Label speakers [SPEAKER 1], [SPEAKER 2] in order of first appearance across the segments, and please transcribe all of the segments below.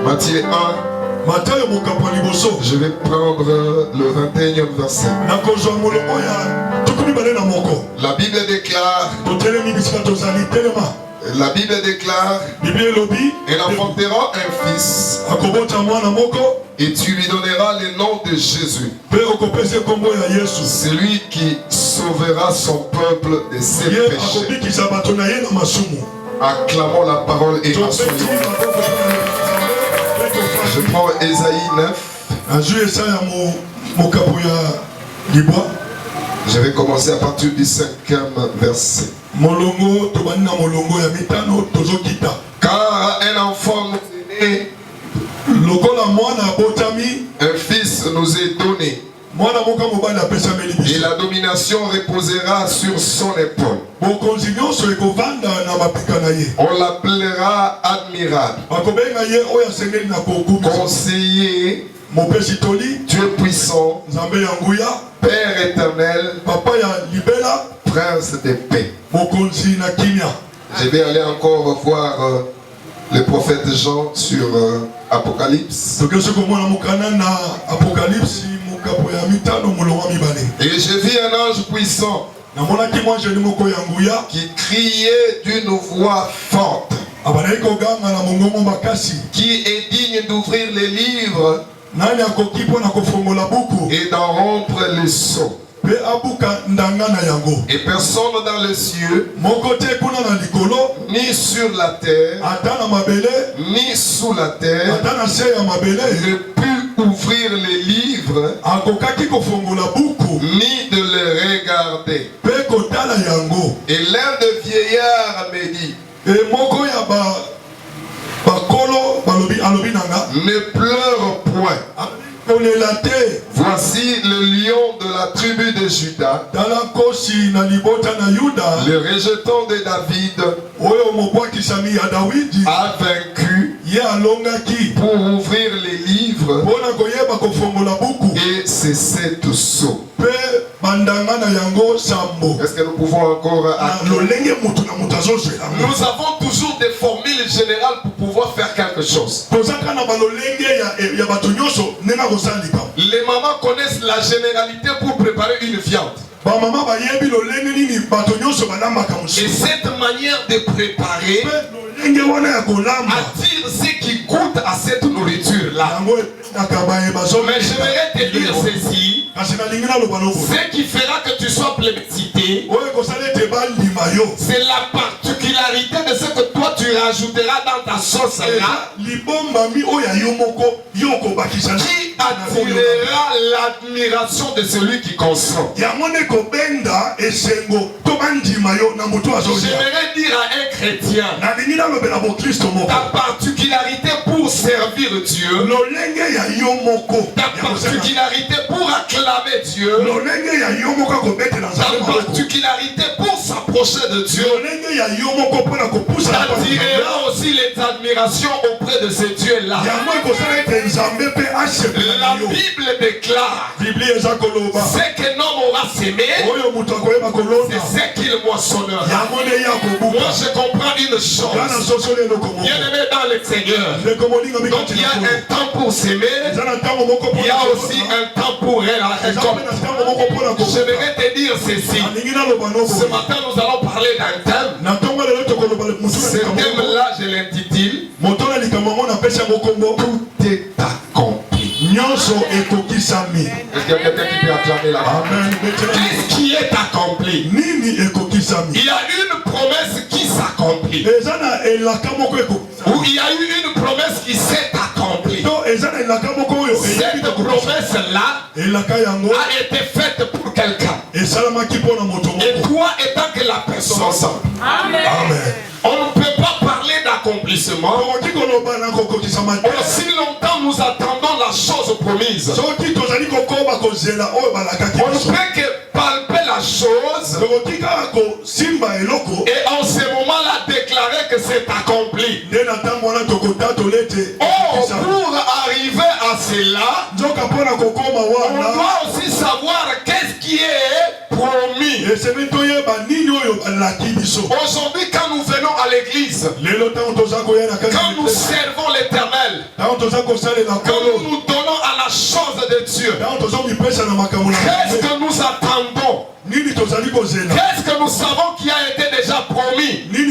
[SPEAKER 1] Matthieu 1. Je vais prendre le 21e verset. La Bible déclare, elle enfantera un fils et tu lui donneras le nom de Jésus. C'est lui qui sauvera son peuple de ses péchés. Acclamons la parole et assoyons. Je prends Ésaïe 9. Je vais commencer à partir du 5e verset. Car un enfant nous est né, un fils nous est donné, et la domination reposera sur son épaule. On l'appellera admirable, conseiller, Dieu puissant, Père éternel, Prince de paix. Je vais aller encore voir le prophète Jean sur Apocalypse. Et j'ai vu un ange puissant qui criait d'une voix forte, qui est digne d'ouvrir les livres et d'en rompre les sceaux. Et personne dans les cieux, ni sur la terre, ni sous la terre, ne put ouvrir les livres, ni de les regarder. Et l'un des vieillards me dit, ne pleure point. Voici le lion de la tribu de Juda, le rejeton de David, a vaincu pour ouvrir les livres et ses 7 sceaux. Est-ce que nous pouvons encore nous avons toujours des formules générales pour pouvoir faire quelque chose. Les mamans connaissent la généralité pour préparer une viande. Et cette manière de préparer attire ce qui goûte à cette nourriture-là. Mais j'aimerais te dire ceci. Ce qui fera que tu sois plébiscité, c'est la particularité de ce que toi tu rajouteras dans ta sauce là, qui attirera l'admiration de celui qui consomme. J'aimerais dire à un chrétien, ta particularité pour servir Dieu, ta particularité pour acclamer Dieu, ta particularité pour s'approcher de Dieu, attirera aussi les admirations auprès de ce Dieu-là. La Bible déclare, ce qu'un homme aura semé, c'est ce qu'il moissonnera. Moi je comprends une chose, bien aimé dans le Seigneur. Donc il y a un temps pour s'aimer, il y a aussi un temps pour la récolte. Je vais te dire ceci. Ce matin nous allons parler d'un thème. Ce thème-là je l'intitule Tout est accompli. Est-ce qu'il y a quelqu'un qui peut acclamer là-bas? Qu'est-ce qui est accompli? Il y a une promesse qui s'accomplit. Ou il y a eu une promesse qui s'est accomplie. Cette promesse-là a été faite pour quelqu'un. Et toi étant que la personne. Amen. On ne peut pas parler d'accomplissement aussi longtemps nous attendons la chose promise. On ne peut que palper la chose et en ce moment-là déclarer que c'est accompli. Oh, pour arriver à cela, on doit aussi savoir qu'est-ce qui est promis. Aujourd'hui, quand nous venons à l'église, quand nous servons l'Éternel, quand nous nous donnons à la chose de Dieu, qu'est-ce que nous attendons? Qu'est-ce que nous savons qui a été déjà promis? Quelle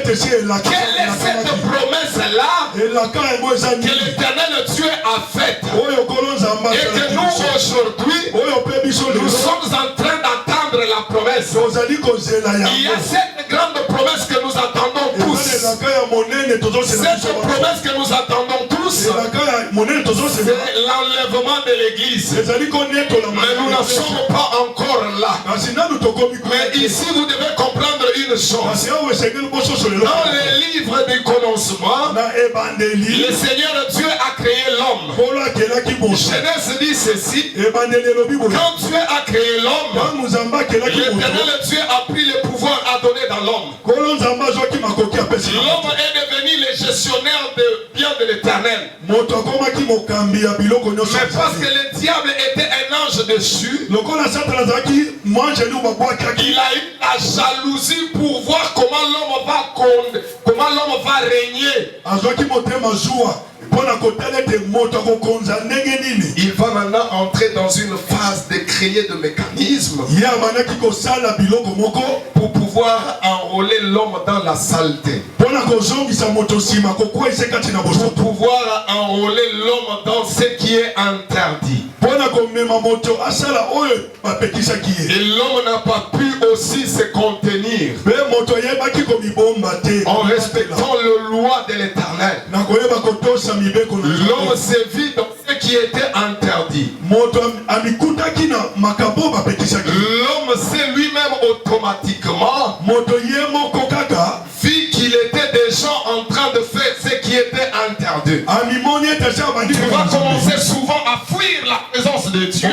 [SPEAKER 1] est cette promesse-là que l'Éternel Dieu a faite? Et que nous aujourd'hui, nous sommes en train d'attendre la promesse. Il y a cette grande promesse que nous attendons tous. Cette promesse que nous attendons tous, c'est l'enlèvement de l'église. Mais nous n'en sommes pas encore là. Mais ici vous devez comprendre une chose. Dans les livres du commencement, le Seigneur Dieu a créé l'homme. Genèse dit ceci: quand Dieu a créé l'homme, l'Éternel Dieu a pris le pouvoir à donner dans l'homme. L'homme est devenu le gestionnaire des biens de l'Éternel. Mais parce que le diable était un ange dessus, il a eu la jalousie pour voir comment l'homme va régner. Il va maintenant entrer dans une phase de créer de mécanismes pour pouvoir enrôler l'homme dans la saleté, pour pouvoir enrôler l'homme dans ce qui est interdit. Et l'homme n'a pas pu aussi se contenir en respectant les lois de l'Éternel. L'homme s'est vu dans ce qui était interdit. L'homme s'est lui-même automatiquement vu qu'il était déjà en train de faire ce qui était interdit. Tu vas commencer souvent à fuir la présence de Dieu.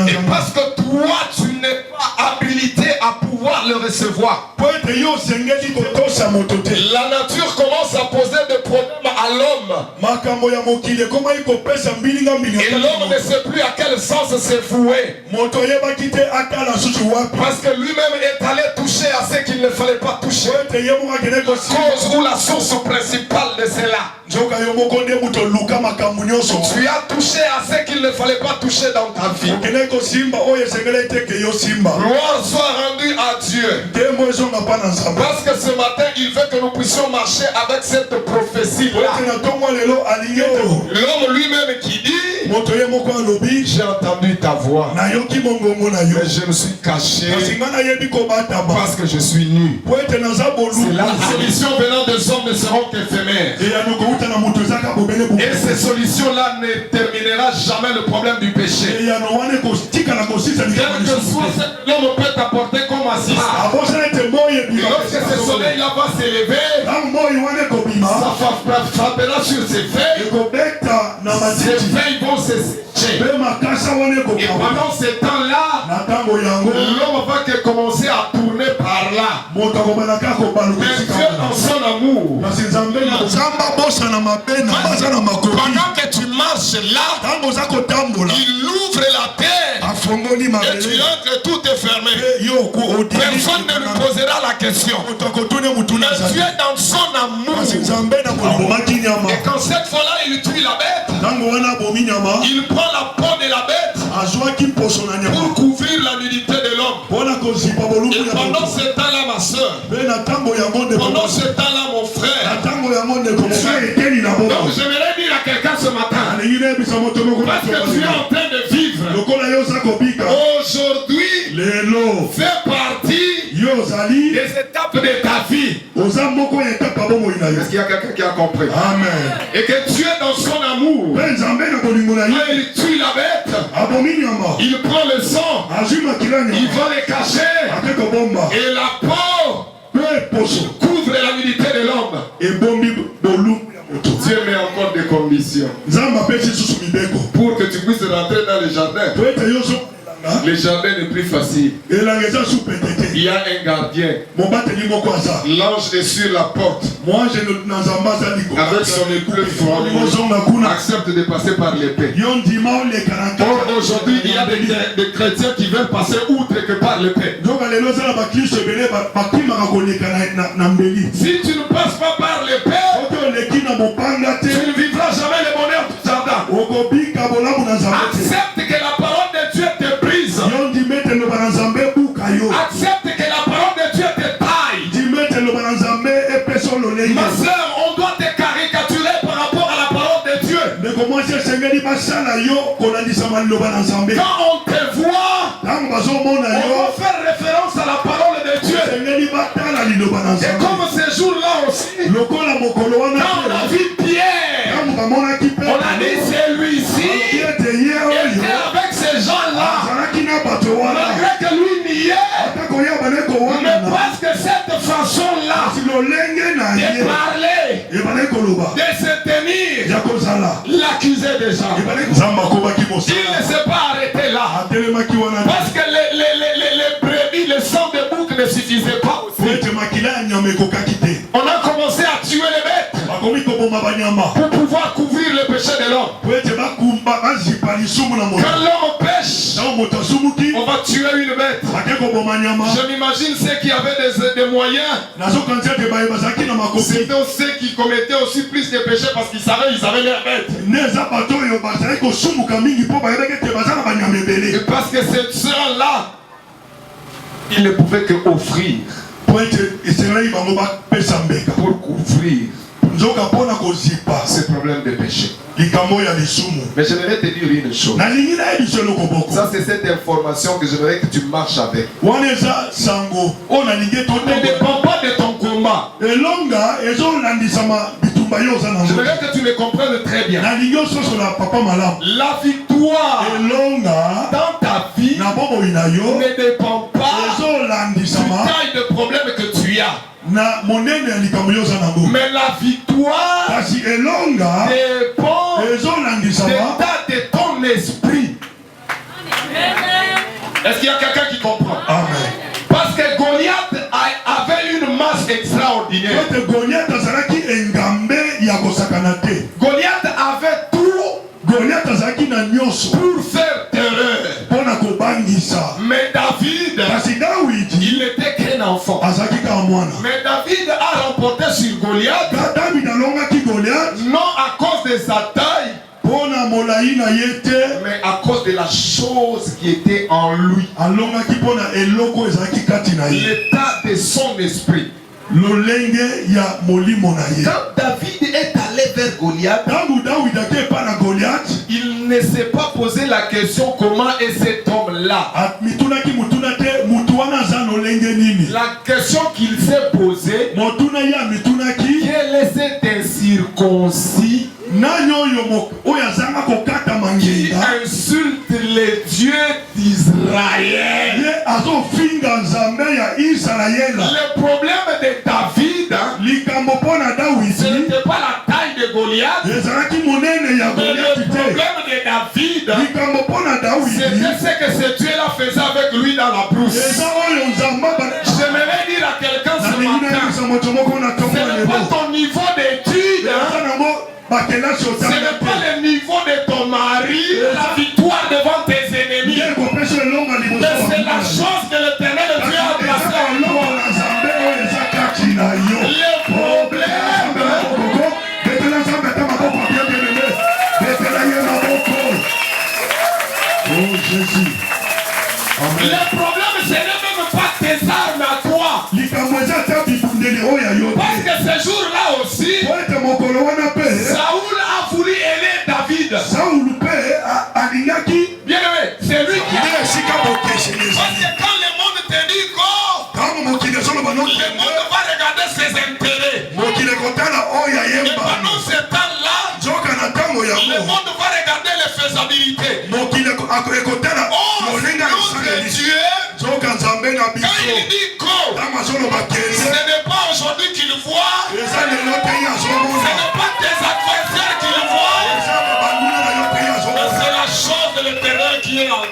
[SPEAKER 1] Et parce que toi, tu n'es pas habilité à pouvoir le recevoir. La nature commence à poser des problèmes à l'homme. Et l'homme ne sait plus à quel sens se vouer. Parce que lui-même est allé toucher à ce qu'il ne fallait pas toucher. Cause ou la source principale de cela. Tu as touché à ce qu'il ne fallait pas toucher dans ta vie. Gloire soit rendue à Dieu. Parce que ce matin, il veut que nous puissions marcher avec cette prophétie-là. L'homme lui-même qui dit: j'ai entendu ta voix, mais je me suis caché parce que je suis nu. C'est la solution venant des hommes ne seront qu'éphémères. Et ces solutions-là ne terminera jamais le problème du péché. Quel que soit ce que l'homme peut t'apporter comme assistance, lorsque ce soleil-là va s'élever, ça frappera sur ses feuilles. Ses feuilles vont se sécher. Et pendant ce temps-là, l'homme va commencer à tourner par là. Mais Dieu dans son amour, pendant que tu marches là, il ouvre la terre et tu entres, tout est fermé. Personne ne lui posera la question. Mais Dieu dans son amour, et quand cette fois-là il tue la bête, il prend la peau de la bête pour couvrir la nudité de l'homme. Et pendant ce temps-là, ma soeur, pendant ce temps-là, mon frère, donc j'aimerais dire à quelqu'un ce matin, parce que tu es en train de vivre aujourd'hui, fait partie des étapes de ta vie. Est-ce qu'il y a quelqu'un qui a compris? Amen. Et que Dieu dans son amour, il tue la bête, il prend le sang, il va le cacher, et la peau couvre la nudité de l'homme. Dieu met encore des conditions pour que tu puisses rentrer dans le jardin. Le jardin n'est plus facile. il
[SPEAKER 2] y a un gardien. L'ange est sur la porte. Avec son épreuve formule, accepte de passer par l'épée. Or aujourd'hui, il y a des chrétiens qui veulent passer outre que par l'épée. Si tu ne passes pas par l'épée, tu ne vivras jamais le bonheur du jardin. Accepte que la parole de Dieu te brise. Accepte que la parole de Dieu te taille. Ma soeur, on doit te caricaturer par rapport à la parole de Dieu. Quand on te voit, on va faire référence à la parole de Dieu. Et comme ces jours-là aussi, quand on a vu Pierre, on a dit c'est lui-ci. Il était avec ces gens-là. Malgré que lui niait, mais parce que cette façon-là de parler, de se tenir, l'accusait déjà. Il ne s'est pas arrêté là. Parce que les brebis, le sang de bouc ne suffisait pas aussi. On a commencé à tuer les bêtes pour pouvoir couvrir le péché de l'homme. Quand l'homme pêche, on va tuer une bête. Je m'imagine ceux qui avaient des moyens. C'était ceux qui commettaient aussi plus de péchés parce qu'ils avaient leurs bêtes. Et parce que ces gens-là, ils ne pouvaient que offrir pour couvrir ce problème de péché. Mais j'aimerais te dire une chose. Ça, c'est cette information que j'aimerais que tu marches avec. Ne dépend pas de ton combat. J'aimerais que tu me comprennes très bien. La victoire dans ta vie ne dépend pas du taille de problème que tu as. Mais la victoire dépend de l'état de ton esprit. Est-ce qu'il y a quelqu'un qui comprend?
[SPEAKER 1] Amen.
[SPEAKER 2] Parce que Goliath avait une masse extraordinaire. Goliath avait tout pour faire terreur. Mais David, il n'était qu'un enfant. Mais David a remporté sur Goliath, non à cause de sa taille, mais à cause de la chose qui était en lui. L'état de son esprit. Quand David est allé vers Goliath, il ne s'est pas posé la question comment est cet homme-là. La question qu'il s'est posée, quel est cet incirconcis qui insulte les dieux d'Israël? Le problème de David, ce n'était pas la taille de Goliath, mais le problème de David, c'était ce que ce Dieu-là faisait avec lui dans la brousse. J'aimerais dire à quelqu'un ce matin, ce n'est pas ton niveau d'études, ce n'est pas le niveau de ton mari, la victoire devant tes ennemis, mais c'est la chose que l'Éternel Dieu a placée en toi. Le problème,
[SPEAKER 1] oh Jésus.
[SPEAKER 2] Le problème, ce n'est même pas tes armes à toi. Parce que ce jour-là aussi, Saoul a voulu aider David. Bien aimé, c'est lui qui a. Parce que quand le monde te dit go, le monde va regarder ses intérêts. Et pendant ce temps-là, le monde va regarder les faisabilités. Oh, notre Dieu, quand il dit go, ce n'est pas aujourd'hui qu'il voit, ce n'est pas tes adversaires qui le voient, mais c'est la chose de l'Éternel qui est en toi.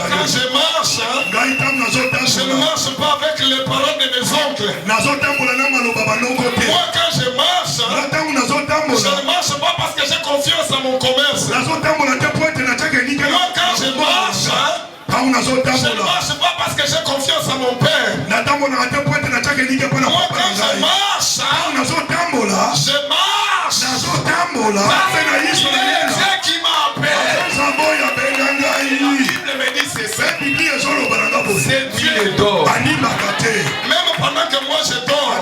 [SPEAKER 2] Quand je marche,
[SPEAKER 1] Moi quand je marche, je ne marche pas parce que j'ai confiance en mon commerce. Moi quand je marche, je ne marche pas parce que j'ai confiance en mon père. Moi quand je marche, je marche. C'est Dieu qui m'a appelé. La Bible me dit c'est ça. C'est Dieu qui dort. Même pendant que moi je dors,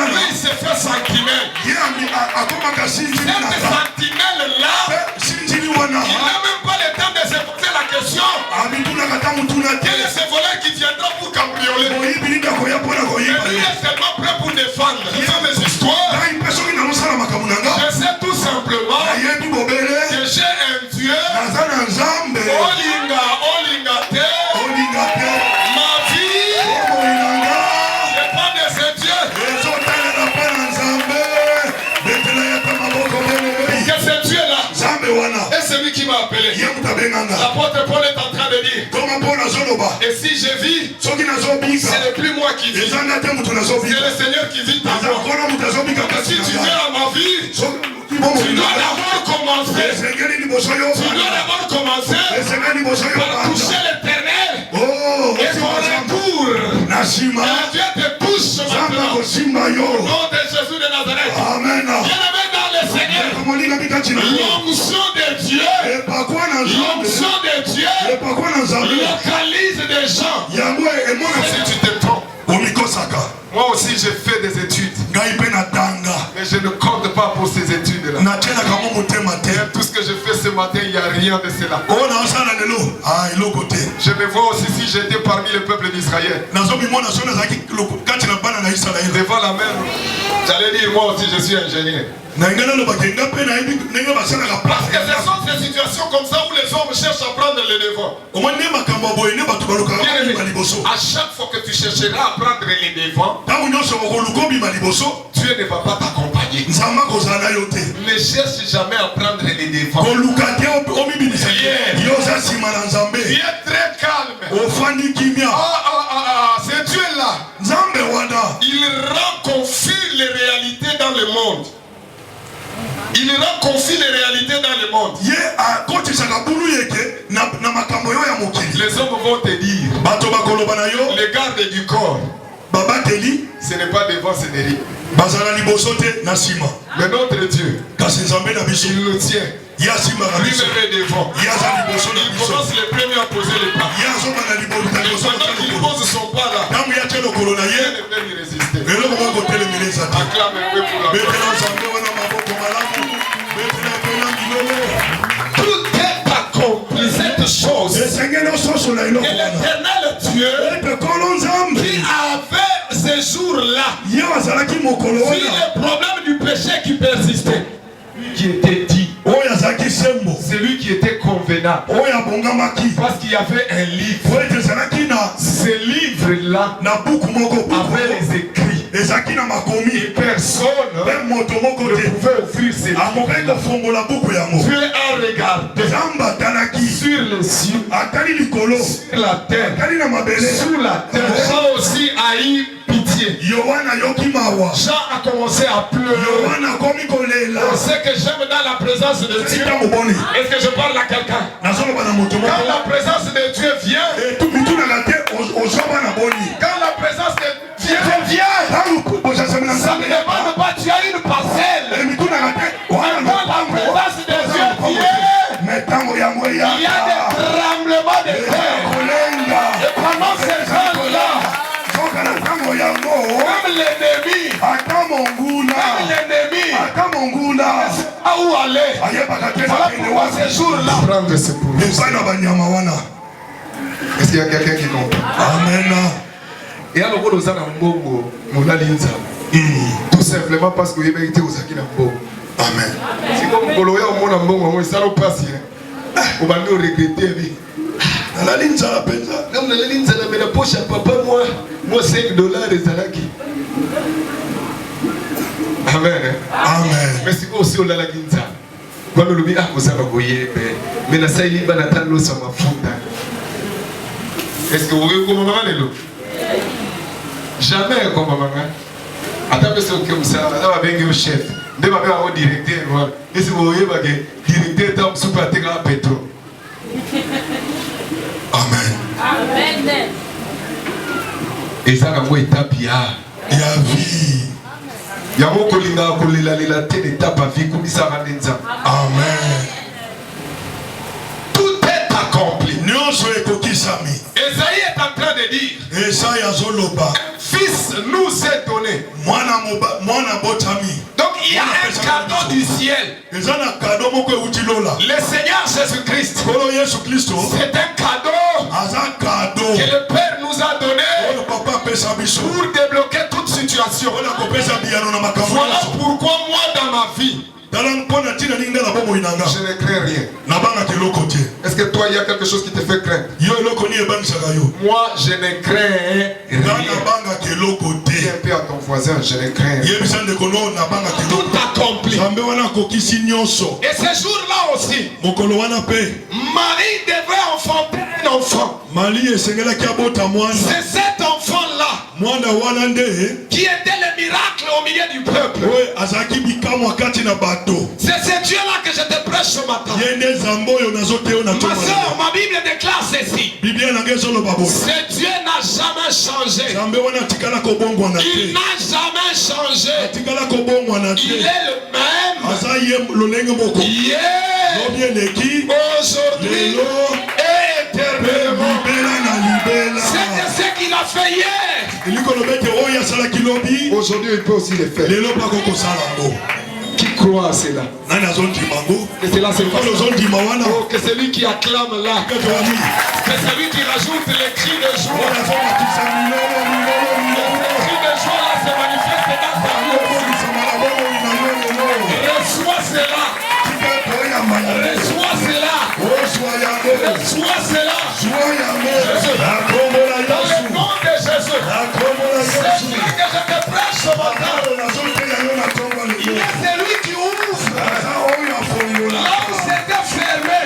[SPEAKER 1] lui il se fait sentinelle. Cette sentinelle-là, il n'a même pas le temps de se poser la question. Quel est ce voleur qui viendra pour cambrioler? Mais lui est tellement prêt pour défendre. Ce sont des histoires. Je sais tout simplement que j'ai un Dieu. Olinga te. Ma vie dépend de ce Dieu. Que ce Dieu-là est celui qui m'a appelé. L'apôtre Paul est en train de dire, et si je vis, ce n'est plus moi qui vis, c'est le Seigneur qui vit en moi. Donc si tu viens à ma vie, tu dois d'abord commencer par toucher l'Éternel. Et son retour, Dieu te touche maintenant. Au nom de Jésus de Nazareth. Bien-aimé dans le Seigneur, l'onction de Dieu, localise des gens. Si tu te trompes, moi aussi j'ai fait des études, mais je ne compte pas pour ces études-là. Tout ce que je fais ce matin, il n'y a rien de cela. Je me vois aussi si j'étais parmi le peuple d'Israël. Devant la mer, j'allais dire moi aussi je suis ingénieur. Parce que ce sont ces situations comme ça où les hommes cherchent à prendre le devant. À chaque fois que tu chercheras à prendre les devants, Dieu ne va pas t'accompagner. Ne cherche jamais à prendre les devants. Il est très calme. C'est Dieu là. Il rend confus les réalités dans le monde. Il rend confus les réalités dans le monde. Les hommes vont te dire, les gardes du corps, ce n'est pas devant, c'est derrière. Mais notre Dieu, il nous tient. Lui me met devant. Il commence le premier à poser les pas. Et pendant qu'il pose son pas là, rien ne peut lui résister. Acclame-le pour la tout est accompli, cette chose. Et l'Éternel Dieu qui avait ces jours-là, vu le problème du péché qui persistait, qui était dit, celui qui était convenable, parce qu'il y avait un livre. Ce livre-là avait les écrits. Et personne ne pouvait ouvrir ces livres. Dieu a regardé sur les cieux, sur la terre, sous la terre. Jean aussi a eu pitié. Jean a commencé à pleurer. On sait que j'aime dans la présence de Dieu. Est-ce que je parle à quelqu'un? Quand la présence de Dieu vient, quand la présence de Dieu vient, ça ne demande pas tu as une parcelle. Quand la présence de Dieu vient, il y a des tremblements de terre. Et pendant ces gens-là, même l'ennemi, où aller. Voilà pourquoi ces jours-là, est-ce qu'il y a quelqu'un qui comprend? Amen. Et alors, vous avez un bon tout simplement parce que vous avez été aux Amen. C'est comme vous avez un bon ça nous passe. Vous allez nous regretter. La ligne, ça la peine ça. Comme la ligne, ça la met la poche à papa, moi $5 et Zalaki. Amen. Amen. Mais c'est aussi au la ligne ça. Quand le lobby a posé à Goye, mais la saille va l'attendre sur ma faute. Est-ce que vous voyez comment on va aller là?
[SPEAKER 3] Jamais comme maman. Attends, mais c'est ok, vous savez, là, on va venir au chef. On va venir au directeur. Et si vous voyez, le directeur est super intégré à pétrole.
[SPEAKER 1] Amen.
[SPEAKER 4] Amen.
[SPEAKER 3] Et ça, c'est une étape. Il y a
[SPEAKER 1] vie.
[SPEAKER 3] Il y a beaucoup de étape à vie comme ça.
[SPEAKER 1] Amen.
[SPEAKER 3] Tout est accompli.
[SPEAKER 1] Esaïe
[SPEAKER 3] est en train de dire fils nous est donné. Donc il y a un cadeau du ciel. Le Seigneur Jésus-Christ, c'est un cadeau que le Père nous a donné pour débloquer toute situation. Voilà pourquoi moi dans ma vie, je ne crains rien. Est-ce que toi, il y a quelque chose qui te fait craindre? Moi, je ne crains rien. Dis un peu à ton voisin, je ne crains rien. Tout accompli. Et ce jour-là aussi, Marie devrait enfanter un enfant. C'est cet enfant-là qui était le miracle au milieu du peuple. C'est ce Dieu-là que je te prêche ce matin. Ma soeur, ma Bible déclare ceci. Ce Dieu n'a jamais changé. Il n'a jamais changé. Il est le même hier, aujourd'hui et éternellement. C'est ce qu'il a fait hier. Aujourd'hui, il peut aussi le faire. Qui croit à cela? Que cela se passe. Oh, que celui qui acclame là. Que celui qui rajoute les cris de joie. Les cris de joie là se manifestent dans ta vie. Reçois cela. Reçois cela. Reçois cela. Dans le nom de Jésus. C'est celui que je te prêche ce matin. Il est celui qui ouvre là où c'était fermé.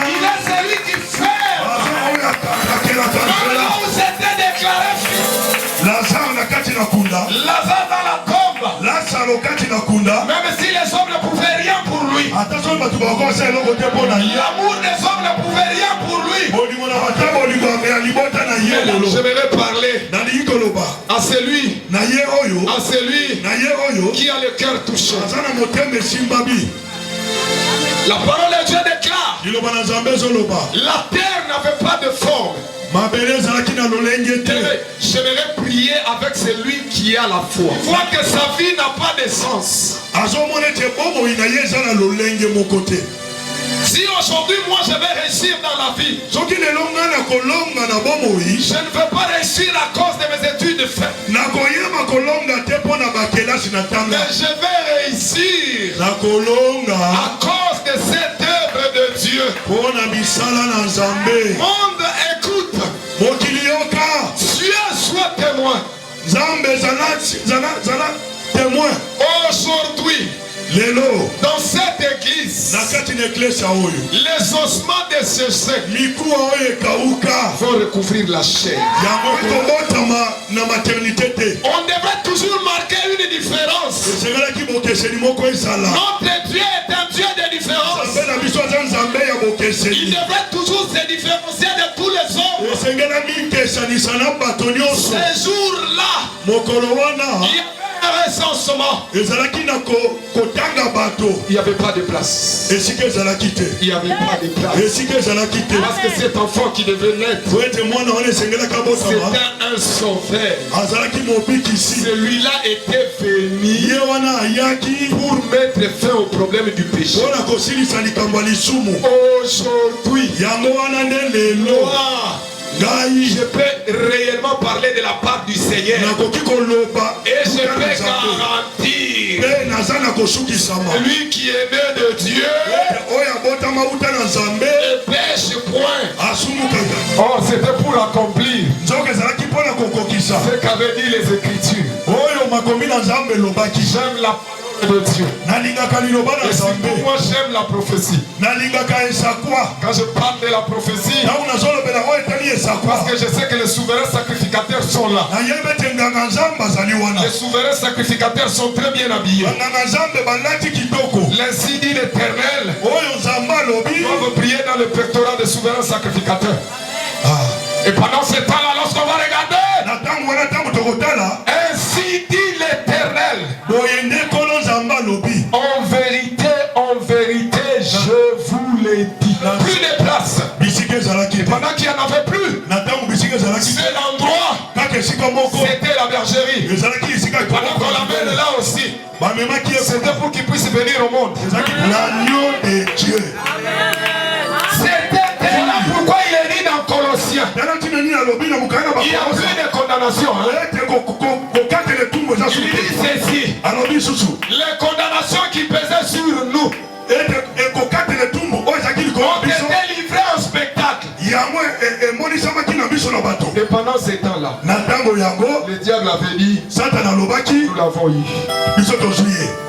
[SPEAKER 3] Il est celui qui ferme là où c'était déclaré fini. Lazare dans la tombe. Même si les hommes ne pouvaient rien pour lui, l'amour des hommes ne pouvait rien pour lui. J'aimerais parler à celui qui a le cœur touché. La parole de Dieu déclare: la terre n'avait pas de forme. J'aimerais prier avec celui qui a la foi. Voit que sa vie n'a pas de sens. Si aujourd'hui moi je vais réussir dans la vie, je ne veux pas réussir à cause de mes études faites, mais je vais réussir à cause de cette œuvre de Dieu. Monde, écoute, Dieu soit témoin. Aujourd'hui, dans cette église, les ossements de ce sexe vont recouvrir la chair. On devrait toujours marquer une différence. Notre Dieu est un Dieu de différence. Il devrait toujours se différencier de tous les autres. Ce jour-là, il y avait un recensement. Il n'y avait pas de place. Il n'y avait pas de place. Parce que cet enfant qui devait naître, c'était un sauveur. Celui-là était venu pour mettre fin au problème du péché. Aujourd'hui, je peux réellement parler de la part du Seigneur. Et je peux garantir, lui qui est né de Dieu ne pêche point. Oh, c'était pour accomplir ce qu'avaient dit les Écritures. J'aime la parole de Dieu. Et moi j'aime la prophétie. Quand je parle de la prophétie, parce que je sais que les souverains sacrificateurs sont là. Les souverains sacrificateurs sont très bien habillés. L'ainsi dit l'Éternel, doivent prier dans le pectorat des souverains sacrificateurs. Et pendant ce temps-là, lorsqu'on va regarder, ainsi dit l'Éternel, en vérité, je vous l'ai dit. Plus de place. Pendant qu'il n'y en avait plus, c'est l'endroit, c'était la bergerie. Pendant qu'on l'amène là aussi, c'était pour qu'il puisse venir au monde.
[SPEAKER 2] L'agneau de Dieu.
[SPEAKER 3] C'était là pourquoi il est dit dans Colossiens. Il y a plus de condamnation. Il dit ceci. Les condamnations qui pesaient sur nous ont été livrées en spectacle. Et pendant ces temps-là, le diable avait dit, nous l'avons eu.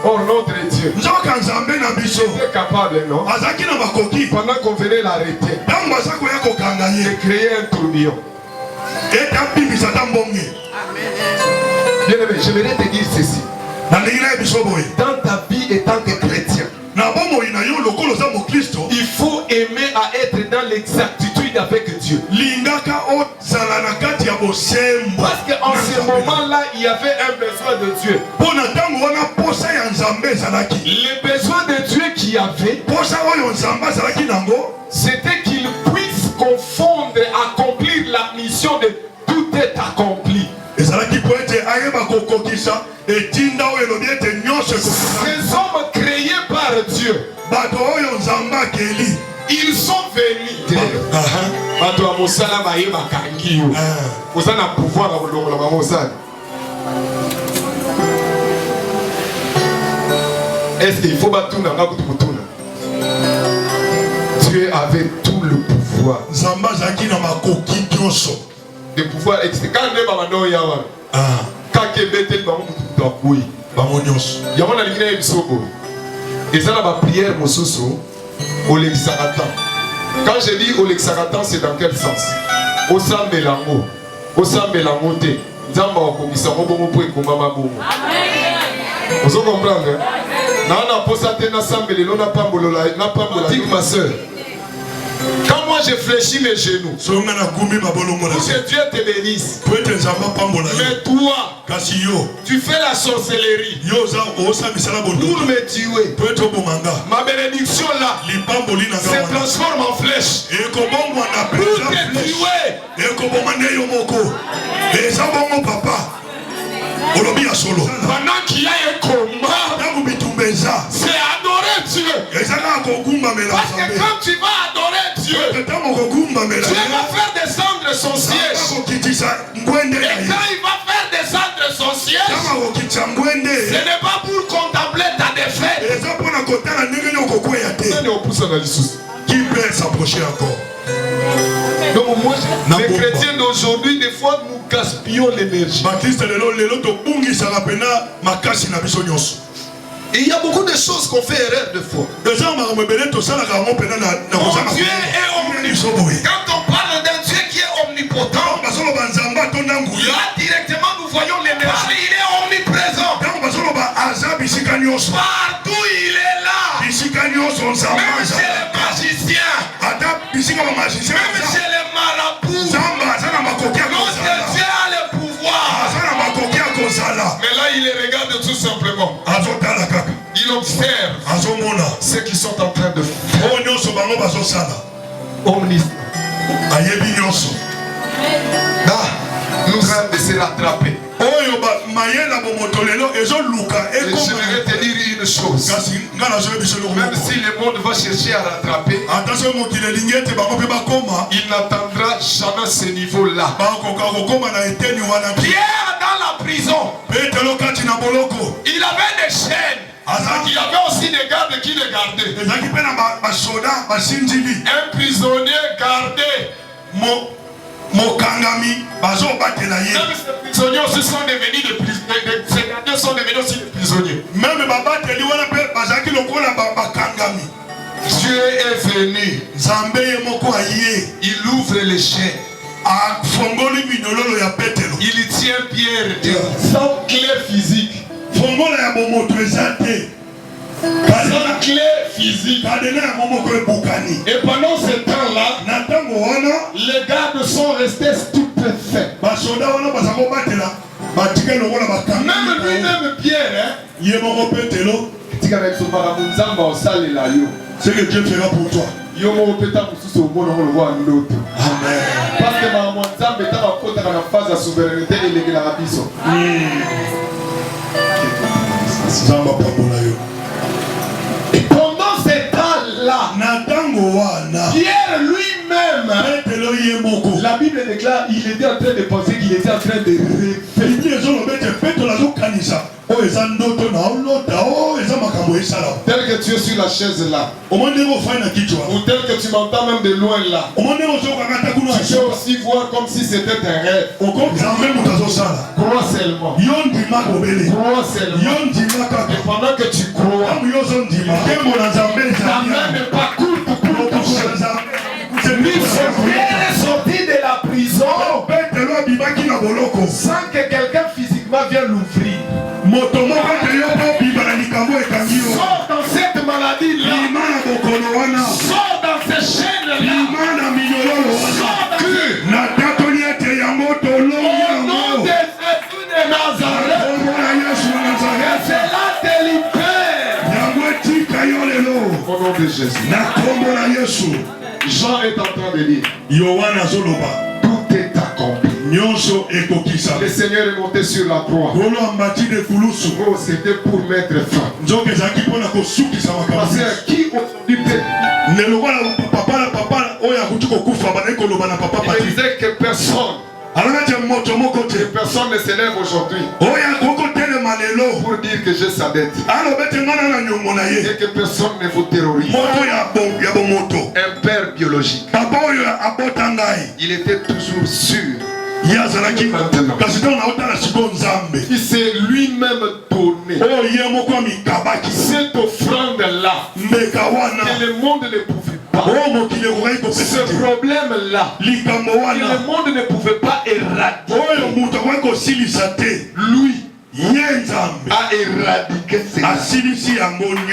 [SPEAKER 3] Or notre Dieu était capable, non? Pendant qu'on venait l'arrêter, de créer un tourbillon. Bien-aimé, j'aimerais te dire ceci. Dans ta vie et tant que chrétien, il faut aimer à être dans l'exactitude avec Dieu. Parce qu'en ce moment-là, il y avait un besoin de Dieu. Le besoin de Dieu qu'il y avait, c'était qu'il puisse confondre, accomplir la mission de tout est accompli. Ces hommes créés par Dieu, ils sont venus. Est-ce qu'il faut battre Dieu avait tout le pouvoir. De pouvoir extérieur. Quand je dis Olexaratan, c'est dans quel sens? Au sein de l'amour. Au sein de la montée. Vous comprenez? Ma soeur. Quand moi je fléchis mes genoux, que Dieu te bénisse. Mais toi, tu fais la sorcellerie pour me tuer. Ma bénédiction là se transforme en flèche pour te pendant qu'il y a un combat, c'est adorer Dieu. Parce que quand tu vas adorer Dieu, Dieu va faire descendre son siège. Et quand il va faire descendre son siège, ce n'est pas pour contempler ta défaite.
[SPEAKER 2] Qui peut s'approcher encore?
[SPEAKER 3] Donc moi, les chrétiens d'aujourd'hui, des fois, nous gaspillons l'énergie. Et il y a beaucoup de choses qu'on fait erreur de fois. Dieu est omnipotent. Quand on parle d'un Dieu qui est omnipotent, là directement nous voyons l'énergie. Il est omniprésent. Partout il est là. Même chez les magiciens. Même chez les marabouts. Notre Dieu a le pouvoir. Mais là il les regarde tout simplement. Il observe ce qu'ils sont en train de faire. Omniscient. Nous sommes de se rattraper. Et j'aimerais te dire une chose. Même si le monde va chercher à rattraper, il n'atteindra jamais ce niveau-là. Pierre dans la prison, il avait des chaînes. Il y avait aussi des gardes qui le gardaient. Un prisonnier gardé
[SPEAKER 2] mokangami bazo batela ye.
[SPEAKER 3] Même ces prisonniers aussi sont devenus des prisonniers. Ces gardiens sont devenus aussi des prisonniers.
[SPEAKER 2] Même babateli wana pe bazaki lokola bakangami.
[SPEAKER 3] Dieu est venu.
[SPEAKER 2] Nzambe ye moko aye.
[SPEAKER 3] Il ouvre les chaînes.
[SPEAKER 2] Afongoli minololo ya Petelo.
[SPEAKER 3] Il tient Pierre sans clé physique.
[SPEAKER 2] Fongola ya momoto ezate.
[SPEAKER 3] Sans clé physique.
[SPEAKER 2] Kadena ya momoko ebukani.
[SPEAKER 3] Et pendant ce temps-là,
[SPEAKER 2] Natango wana
[SPEAKER 3] les gardes sont restés stupéfaits.
[SPEAKER 2] basoda wana bazako batela. Batika lokola bakangami.
[SPEAKER 3] Même lui-même Pierre,
[SPEAKER 2] Ye moko Petelo. C'est que Dieu fera pour toi.
[SPEAKER 3] Amen. Parce que la souveraineté et pendant ce temps-là, Pierre lui-même, la Bible déclare, il était en train de penser qu'il était en train de rêver. Tel que tu es sur la chaise là, ou tel que tu m'entends même de loin là, tu peux aussi voir comme si c'était un rêve. Crois seulement. Crois seulement. Et pendant que tu crois, ta main n'est pas courte pour toucher. Pierre est sorti de la prison sans que quelqu'un physiquement vienne l'ouvrir. Sors dans cette maladie-là. Sors dans ces chaînes-là. Sors dans au nom de Jésus de Nazareth. Et cela te libère. Au nom de Jésus. Jean est en train de dire. Tout est accompli. Le Seigneur est monté sur la croix. Oh, c'était pour mettre fin. Parce que qui aujourd'hui peut? Il disait que personne ne s'élève aujourd'hui pour dire que j'ai sa dette. Et que personne ne vous terrorise. Un père biologique. Il était toujours sûr. Il s'est lui-même donné cette offrande-là que le monde ne pouvait pas. Ce problème-là que le monde ne pouvait pas éradiquer. Lui a éradiqué cela.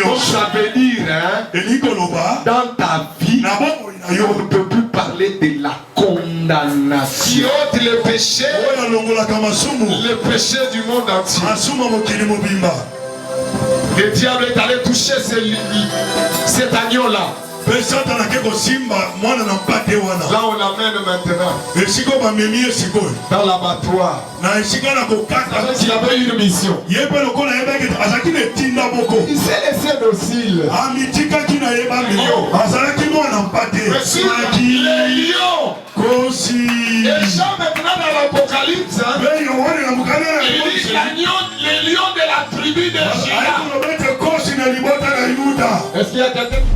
[SPEAKER 3] Donc ça veut dire, dans ta vie, on ne peut plus parler de la condamnation. Le péché du monde entier. Le diable est allé toucher cet agneau-là. Là on l'amène maintenant dans l'abattoir. Il avait une mission. Il s'est laissé docile. Mais sur les lions. Et Jean maintenant dans l'Apocalypse, il dit les lions de la tribu de Juda. Est-ce qu'il y a quelqu'un qui